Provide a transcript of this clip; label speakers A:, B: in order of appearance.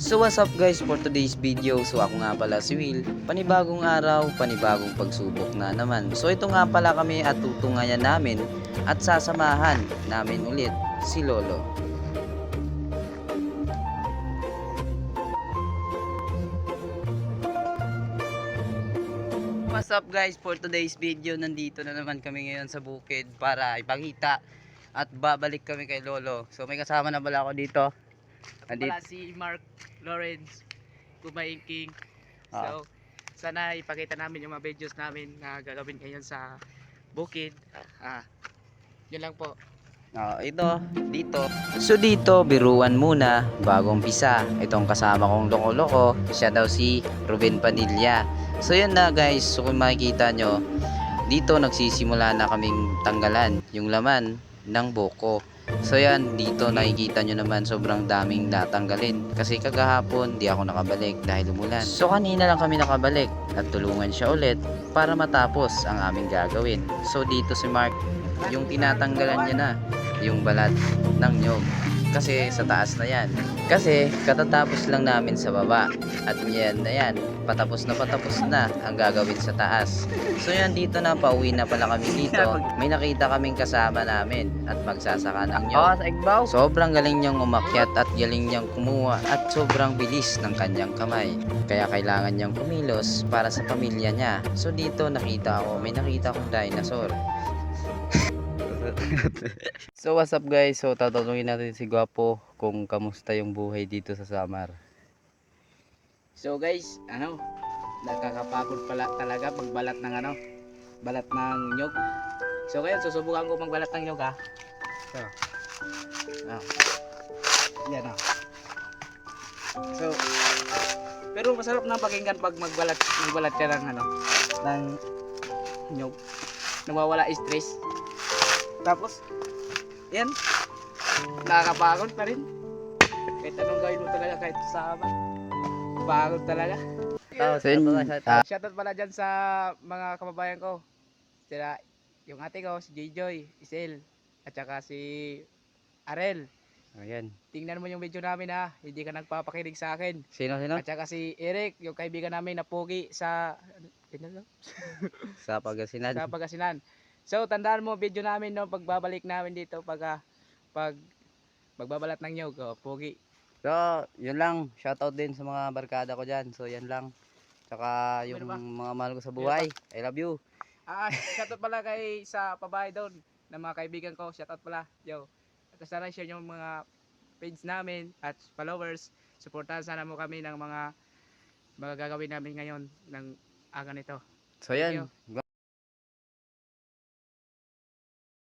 A: So what's up guys for today's video. So ako nga pala si Will. Panibagong araw, panibagong pagsubok na naman. So ito nga pala kami at tutungayan namin at sasamahan namin ulit si Lolo. What's up guys for today's video. Nandito na naman kami ngayon sa bukid para ipakita at babalik kami kay Lolo. So may kasama na pala ako dito.
B: Pala si Mark Lawrence Kumaingking. So sana ipakita namin yung mga videos namin na gagawin ngayon sa bukid. Yun lang po.
A: Ito, dito. So dito, biruan muna bago umpisa. Itong kasama kong loko-loko, siya daw si Ruben Padilla. So yun na guys, so kung makikita nyo, dito nagsisimula na kaming tanggalan yung laman ng buko. So yan, dito nakikita nyo naman sobrang daming natanggalin. Kasi kagahapon, di ako nakabalik dahil umulan. So kanina lang kami nakabalik at tulungan siya ulit para matapos ang aming gagawin. So dito si Mark, yung tinatanggalan niya na yung balat ng nyog kasi sa taas na yan, kasi katatapos lang namin sa baba at yan na yan, patapos na ang gagawin sa taas. So yan, dito na, pauwi na pala kami dito. May nakita kaming kasama namin at magsasaka ng nyog. Sobrang galing niyang umakyat at galing niyang kumuha at sobrang bilis ng kanyang kamay, kaya kailangan niyang kumilos para sa pamilya niya. So dito may nakita akong dinosaur. So what's up guys, so tatanungin natin si Gwapo kung kamusta yung buhay dito sa Samar.
B: So guys, nakakapagod pala talaga pagbalat ng balat ng nyog. So ngayon susubukan ko magbalat ng nyog So. Yan So, pero masarap na pakinggan pag magbalat ka ng nyog. Nawawala stress. Tapos, yan, nakakapagod pa rin. Kahit anong gawin mo talaga, kahit sama, pagod talaga. Shoutout pala dyan sa mga kababayan ko. Sila, yung ate ko, si J-Joy, Isel, at saka si Arel.
A: Ayan.
B: Tingnan mo yung video namin hindi ka nagpapakinig sa akin.
A: Sino?
B: At saka si Eric, yung kaibigan namin na pogi sa
A: Sa Pangasinan.
B: So tandaan mo video namin pagbabalik namin dito pag magbabalat ng nyog, pogi.
A: So yun lang, shoutout din sa mga barkada ko dyan. So yan lang. Tsaka yung mga mahal ko sa buhay, I love you.
B: Shoutout pala sa pabahay doon ng mga kaibigan ko, shoutout pala. At sana share yung mga page namin at followers. Suportahan sana mo kami ng mga gagawin namin ngayon ng aga nito.
A: So yan.